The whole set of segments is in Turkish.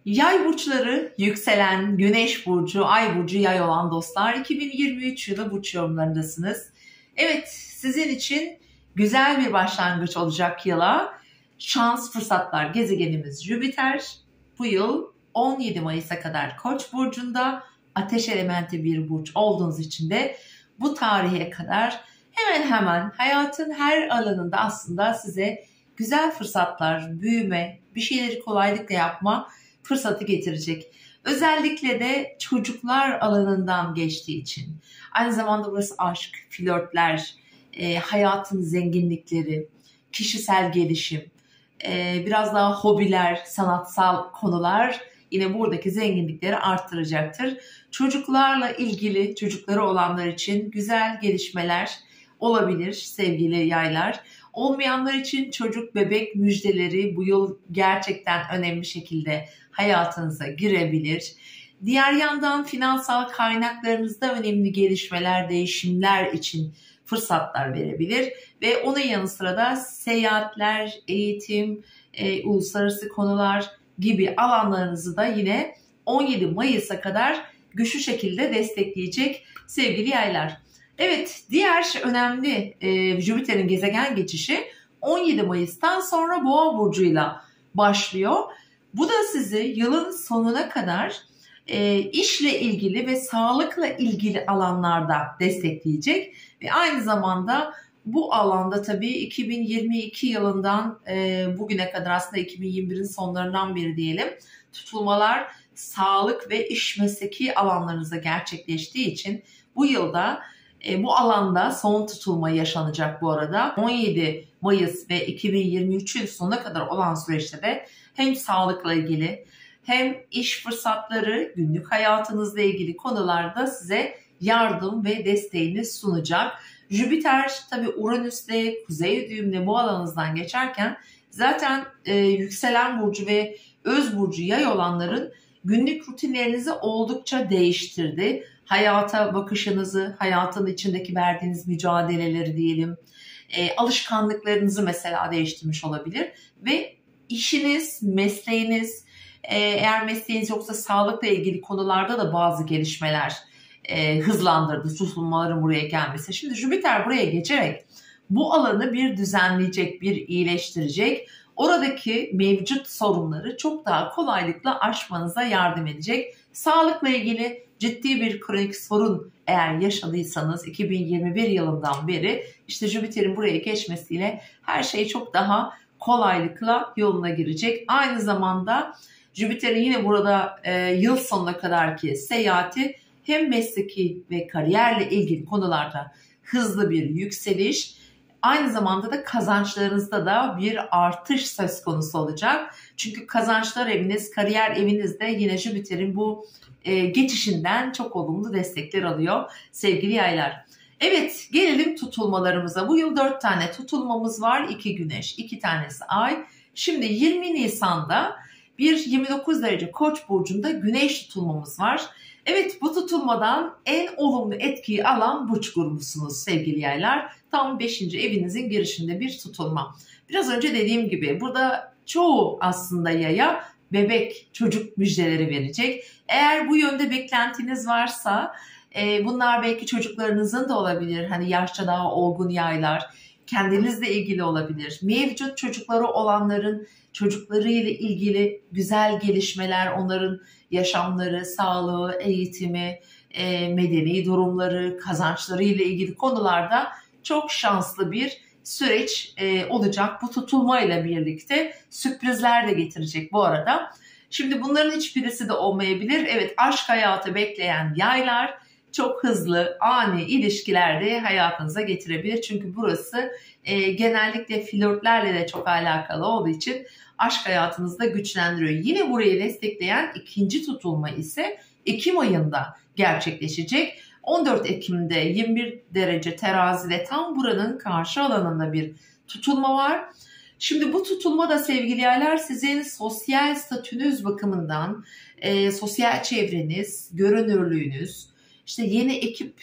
Yay burçları, yükselen, güneş burcu, ay burcu yay olan dostlar 2023 yılı burç yorumlarındasınız. Evet, sizin için güzel bir başlangıç olacak yıla. Şans, fırsatlar gezegenimiz Jüpiter bu yıl 17 Mayıs'a kadar Koç burcunda, ateş elementi bir burç olduğunuz için de bu tarihe kadar hemen hemen hayatın her alanında aslında size güzel fırsatlar, büyüme, bir şeyleri kolaylıkla yapma fırsatı getirecek. Özellikle de çocuklar alanından geçtiği için. Aynı zamanda burası aşk, flörtler, hayatın zenginlikleri, kişisel gelişim, biraz daha hobiler, sanatsal konular yine buradaki zenginlikleri arttıracaktır. Çocuklarla ilgili, çocukları olanlar için güzel gelişmeler olabilir sevgili yaylar. Olmayanlar için çocuk bebek müjdeleri bu yıl gerçekten önemli şekilde hayatınıza girebilir. Diğer yandan finansal kaynaklarınızda önemli gelişmeler, değişimler için fırsatlar verebilir. Ve onun yanı sıra da seyahatler, eğitim, uluslararası konular gibi alanlarınızı da yine 17 Mayıs'a kadar güçlü şekilde destekleyecek sevgili yaylar. Evet, diğer önemli Jüpiter'in gezegen geçişi 17 Mayıs'tan sonra Boğa burcuyla başlıyor. Bu da sizi yılın sonuna kadar işle ilgili ve sağlıkla ilgili alanlarda destekleyecek ve aynı zamanda bu alanda tabii 2022 yılından bugüne kadar aslında 2021'in sonlarından beri diyelim tutulmalar sağlık ve iş mesleki alanlarınızda gerçekleştiği için bu yılda bu alanda son tutulma yaşanacak bu arada. 17 Mayıs ve 2023'ün sonuna kadar olan süreçte de hem sağlıkla ilgili hem iş fırsatları, günlük hayatınızla ilgili konularda size yardım ve desteğini sunacak. Jüpiter tabii Uranüs'le, kuzey düğümle bu alanınızdan geçerken zaten yükselen burcu ve öz burcu yay olanların günlük rutinlerinizi oldukça değiştirdi. Hayata bakışınızı, hayatın içindeki verdiğiniz mücadeleleri diyelim, alışkanlıklarınızı mesela değiştirmiş olabilir. Ve işiniz, mesleğiniz, eğer mesleğiniz yoksa sağlıkla ilgili konularda da bazı gelişmeler hızlandırdı, tutulmaların buraya gelmesi. Şimdi Jüpiter buraya geçerek bu alanı bir düzenleyecek, bir iyileştirecek. Oradaki mevcut sorunları çok daha kolaylıkla aşmanıza yardım edecek. Sağlıkla ilgili ciddi bir kronik sorun eğer yaşadıysanız 2021 yılından beri işte Jüpiter'in buraya geçmesiyle her şey çok daha kolaylıkla yoluna girecek. Aynı zamanda Jüpiter'in yine burada yıl sonuna kadarki seyahati hem mesleki ve kariyerle ilgili konularda hızlı bir yükseliş, aynı zamanda da kazançlarınızda da bir artış söz konusu olacak. Çünkü kazançlar eviniz, kariyer evinizde yine Jüpiter'in bu geçişinden çok olumlu destekler alıyor sevgili yaylar. Evet, gelelim tutulmalarımıza. Bu yıl 4 tane tutulmamız var. 2 güneş, 2 tanesi ay. Şimdi 20 Nisan'da bir 29 derece Koç burcunda güneş tutulmamız var. Evet, bu tutulmadan en olumlu etkiyi alan burç grubusunuz sevgili yaylar. Tam 5. evinizin girişinde bir tutulma. Biraz önce dediğim gibi burada çoğu aslında yaya bebek, çocuk müjdeleri verecek. Eğer bu yönde beklentiniz varsa bunlar belki çocuklarınızın da olabilir. Hani yaşça daha olgun yaylar, kendinizle ilgili olabilir. Mevcut çocukları olanların çocuklarıyla ilgili güzel gelişmeler, onların yaşamları, sağlığı, eğitimi, medeni durumları, kazançları ile ilgili konularda çok şanslı bir süreç olacak. Bu tutulmayla birlikte sürprizler de getirecek bu arada. Şimdi bunların hiçbirisi de olmayabilir. Evet, aşk hayatı bekleyen yaylar çok hızlı, ani ilişkilerde hayatınıza getirebilir. Çünkü burası genellikle flörtlerle de çok alakalı olduğu için aşk hayatınızda güçlendiriyor. Yine burayı destekleyen ikinci tutulma ise Ekim ayında gerçekleşecek. 14 Ekim'de 21 derece terazide tam buranın karşı alanında bir tutulma var. Şimdi bu tutulma da sevgili yaylar sizin sosyal statünüz bakımından, sosyal çevreniz, görünürlüğünüz, işte yeni ekip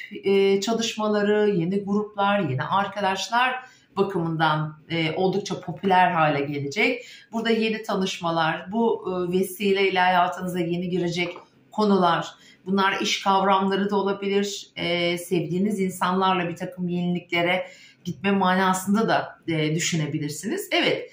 çalışmaları, yeni gruplar, yeni arkadaşlar bakımından oldukça popüler hale gelecek. Burada yeni tanışmalar, bu vesileyle hayatınıza yeni girecek konular, bunlar iş kavramları da olabilir. Sevdiğiniz insanlarla bir takım yeniliklere gitme manasında da düşünebilirsiniz. Evet,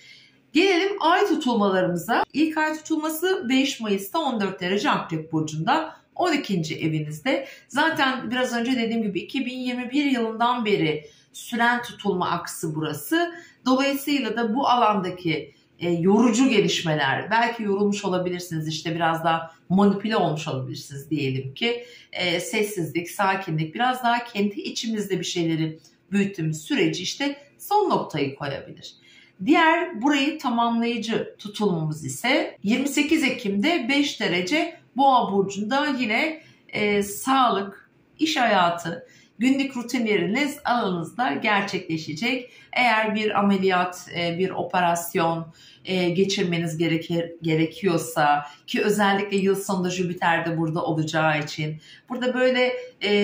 gelelim ay tutulmalarımıza. İlk ay tutulması 5 Mayıs'ta 14 derece Akrep Burcu'nda, 12. evinizde. Zaten biraz önce dediğim gibi 2021 yılından beri süren tutulma aksı burası. Dolayısıyla da bu alandaki yorucu gelişmeler, belki yorulmuş olabilirsiniz, işte biraz daha manipüle olmuş olabilirsiniz diyelim ki. Sessizlik, sakinlik, biraz daha kendi içimizde bir şeyleri büyüttüğümüz süreci işte son noktayı koyabilir. Diğer burayı tamamlayıcı tutulmamız ise 28 Ekim'de 5 derece Boğa burcunda, yine sağlık, iş hayatı, günlük rutinleriniz alanınızda gerçekleşecek. Eğer bir ameliyat, bir operasyon geçirmeniz gerekiyorsa, ki özellikle yıl sonunda Jüpiter de burada olacağı için burada böyle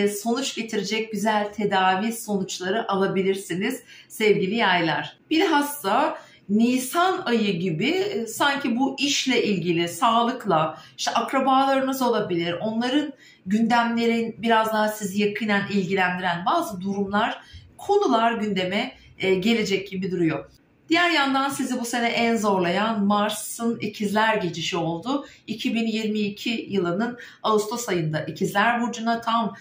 sonuç getirecek güzel tedavi sonuçları alabilirsiniz sevgili yaylar. Bilhassa Nisan ayı gibi sanki bu işle ilgili, sağlıkla, işte akrabalarınız olabilir, onların gündemlerin biraz daha sizi yakinen ilgilendiren bazı durumlar, konular gündeme gelecek gibi duruyor. Diğer yandan sizi bu sene en zorlayan Mars'ın İkizler geçişi oldu. 2022 yılının Ağustos ayında İkizler Burcu'na tam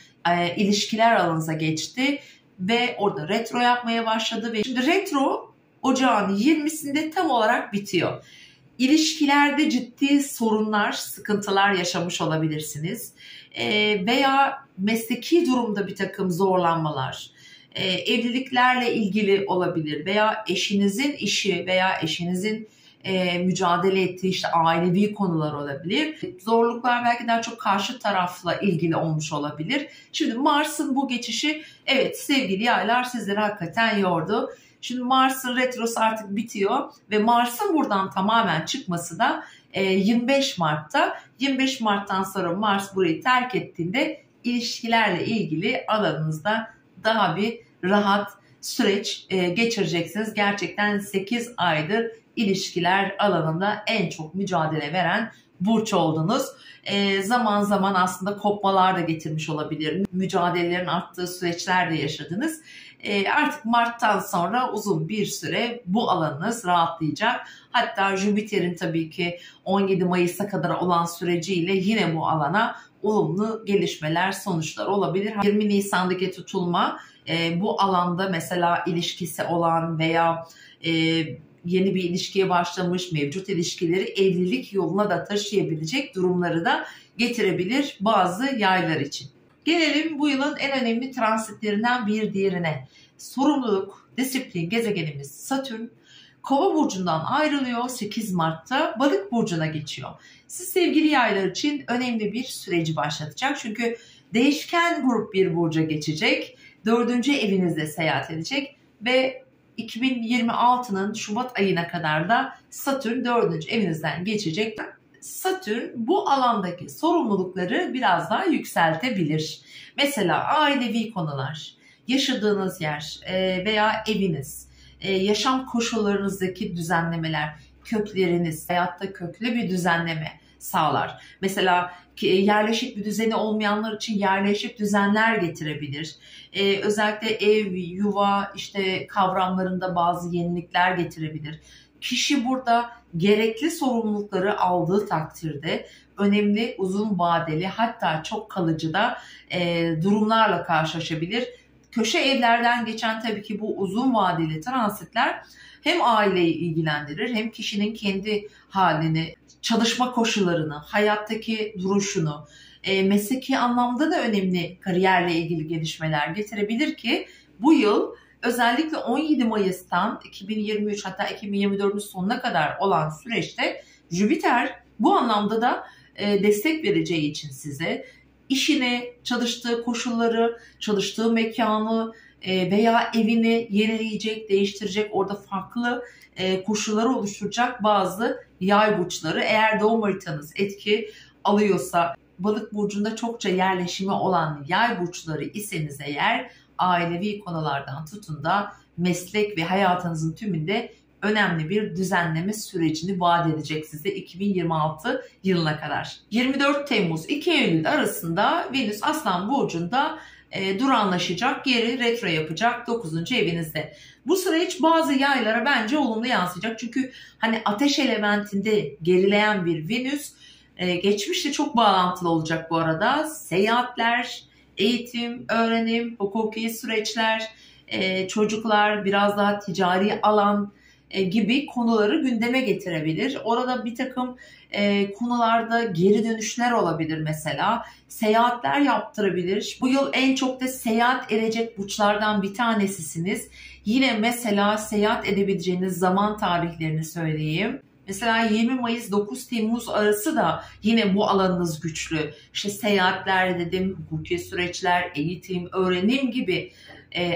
ilişkiler alanınıza geçti ve orada retro yapmaya başladı ve şimdi retro Ocağın 20'sinde tam olarak bitiyor. İlişkilerde ciddi sorunlar, sıkıntılar yaşamış olabilirsiniz. Veya mesleki durumda bir takım zorlanmalar, evliliklerle ilgili olabilir veya eşinizin işi veya eşinizin mücadele ettiği işte ailevi konular olabilir. Zorluklar belki daha çok karşı tarafla ilgili olmuş olabilir. Şimdi Mars'ın bu geçişi, evet sevgili yaylar, sizleri hakikaten yordu. Şimdi Mars'ın retrosu artık bitiyor ve Mars'ın buradan tamamen çıkması da 25 Mart'ta. 25 Mart'tan sonra Mars burayı terk ettiğinde ilişkilerle ilgili alanınızda daha bir rahat süreç geçireceksiniz. Gerçekten 8 aydır ilişkiler alanında en çok mücadele veren burç oldunuz. Zaman zaman aslında kopmalar da getirmiş olabilir. Mücadelelerin arttığı süreçler de yaşadınız. Artık Mart'tan sonra uzun bir süre bu alanınız rahatlayacak. Hatta Jüpiter'in tabii ki 17 Mayıs'a kadar olan süreciyle yine bu alana olumlu gelişmeler, sonuçlar olabilir. 20 Nisan'daki tutulma bu alanda mesela ilişkisi olan veya yeni bir ilişkiye başlamış, mevcut ilişkileri evlilik yoluna da taşıyabilecek durumları da getirebilir bazı yaylar için. Gelelim bu yılın en önemli transitlerinden bir diğerine. Sorumluluk, disiplin gezegenimiz Satürn Kova burcundan ayrılıyor, 8 Mart'ta Balık burcuna geçiyor. Siz sevgili yaylar için önemli bir süreci başlatacak. Çünkü değişken grup bir burca geçecek. 4. evinizde seyahat edecek ve 2026'nın Şubat ayına kadar da Satürn 4. evinizden geçecek. Satürn bu alandaki sorumlulukları biraz daha yükseltebilir. Mesela ailevi konular, yaşadığınız yer veya eviniz, yaşam koşullarınızdaki düzenlemeler, kökleriniz, hayatta köklü bir düzenleme sağlar. Mesela yerleşik bir düzeni olmayanlar için yerleşik düzenler getirebilir. Özellikle ev, yuva işte kavramlarında bazı yenilikler getirebilir. Kişi burada gerekli sorumlulukları aldığı takdirde önemli, uzun vadeli, hatta çok kalıcı da durumlarla karşılaşabilir. Köşe evlerden geçen tabii ki bu uzun vadeli transitler hem aileyi ilgilendirir hem kişinin kendi halini, çalışma koşullarını, hayattaki duruşunu, mesleki anlamda da önemli kariyerle ilgili gelişmeler getirebilir ki bu yıl özellikle 17 Mayıs'tan 2023 hatta 2024'ün sonuna kadar olan süreçte Jüpiter bu anlamda da destek vereceği için size işini, çalıştığı koşulları, çalıştığı mekanı veya evini yenileyecek, değiştirecek, orada farklı koşulları oluşturacak bazı yay burçları. Eğer doğum haritanız etki alıyorsa, Balık burcunda çokça yerleşimi olan yay burçları iseniz eğer, ailevi konulardan tutun da meslek ve hayatınızın tümünde önemli bir düzenleme sürecini vaat edecek size 2026 yılına kadar. 24 Temmuz 2 Eylül arasında Venüs Aslan Burcu'nda duranlaşacak, geri retro yapacak 9. evinizde. Bu süreç bazı yaylara bence olumlu yansıyacak. Çünkü hani ateş elementinde gerileyen bir Venüs geçmişte çok bağlantılı olacak bu arada. Seyahatler, eğitim, öğrenim, hukuki süreçler, çocuklar, biraz daha ticari alan gibi konuları gündeme getirebilir. Orada bir takım konularda geri dönüşler olabilir mesela. Seyahatler yaptırabilir. Bu yıl en çok da seyahat edecek burçlardan bir tanesisiniz. Yine mesela seyahat edebileceğiniz zaman tarihlerini söyleyeyim. Mesela 20 Mayıs 9 Temmuz arası da yine bu alanınız güçlü. İşte seyahatler dedim, hukuki süreçler, eğitim, öğrenim gibi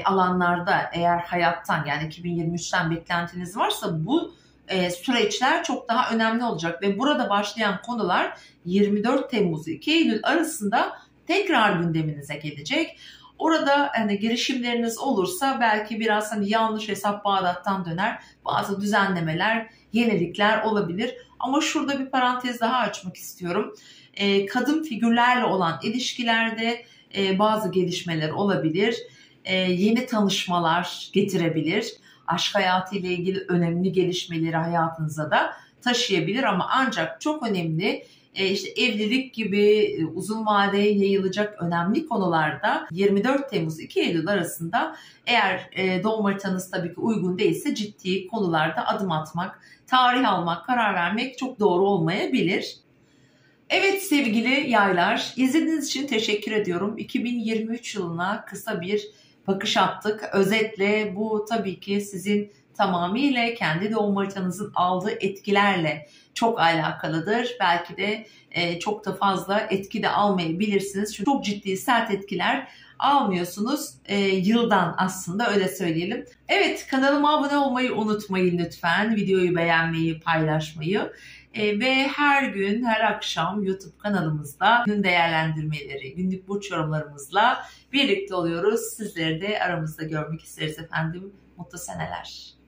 alanlarda eğer hayattan yani 2023'ten beklentiniz varsa bu süreçler çok daha önemli olacak. Ve burada başlayan konular 24 Temmuz 2 Eylül arasında tekrar gündeminize gelecek. Orada hani girişimleriniz olursa belki biraz hani yanlış hesap Bağdat'tan döner. Bazı düzenlemeler, yenilikler olabilir. Ama şurada bir parantez daha açmak istiyorum. Kadın figürlerle olan ilişkilerde bazı gelişmeler olabilir. Yeni tanışmalar getirebilir. Aşk hayatı ile ilgili önemli gelişmeleri hayatınıza da taşıyabilir ama ancak çok önemli işte evlilik gibi uzun vadeye yayılacak önemli konularda 24 Temmuz 2 Eylül arasında eğer doğum haritanız tabii ki uygun değilse ciddi konularda adım atmak, tarih almak, karar vermek çok doğru olmayabilir. Evet sevgili yaylar, izlediğiniz için teşekkür ediyorum. 2023 yılına kısa bir bakış attık. Özetle bu tabii ki sizin tamamıyla kendi doğum haritanızın aldığı etkilerle çok alakalıdır. Belki de çok da fazla etki de almayabilirsiniz. Çünkü çok ciddi sert etkiler almıyorsunuz yıldan aslında öyle söyleyelim. Evet kanalıma abone olmayı unutmayın lütfen. Videoyu beğenmeyi, paylaşmayı. Ve her gün, her akşam YouTube kanalımızda gün değerlendirmeleri, günlük burç yorumlarımızla birlikte oluyoruz. Sizleri de aramızda görmek isteriz efendim. Mutlu seneler.